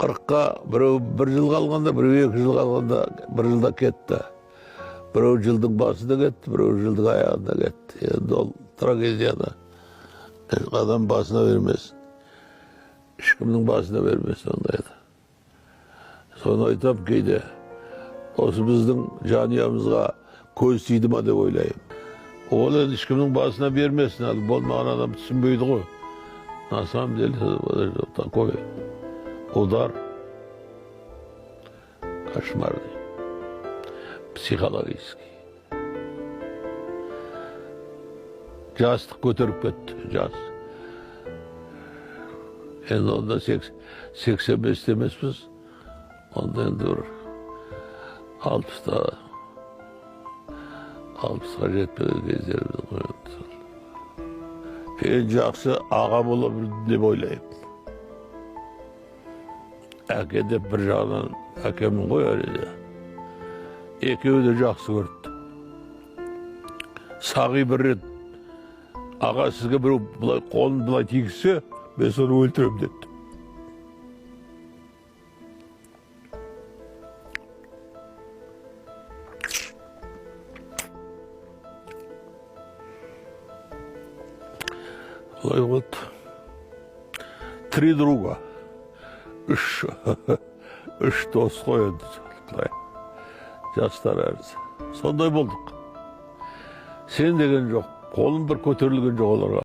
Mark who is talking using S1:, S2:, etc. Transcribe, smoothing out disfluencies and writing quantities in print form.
S1: Қырыққа біреу 1 жыл қалғанда, біреу 2 жыл қалғанда, 1 жылда кетті. Біреу жылдың басында кетті, біреу жылдың аяғында кетті. Енді ол трагедияны адам басына бермесін. Ешкімнің басына бермесін ондайды. Соны айтам кейде, осы біздің жанұямызға көз тиді ма деп ойлаймын. Ол енді ешкімнің басына бермесін, ал болмаған адам түсінбейді ғой. На самом деле, такой удар кошмарный, психологический. Жастық көтеріп кетті, жас. Енді онда 85 емеспіз, онда енді бір 60-ға жетпеген кездеріміз қойылды. Ең жақсы аға бола білдім деп ойлаймын. Әке деп бір жағынан әкемін ғой әрине. Екеуі де жақсы көрді. Сағи бір рет аға сізге біреу қолын былай тигізсе, мен соны өлтірем деді. Олай болды. 3 друга. 3 дос қой енді. Жастар әрісі. Сондай болдық. Сен деген жоқ. Қолым бір көтерілген жоқ оларға.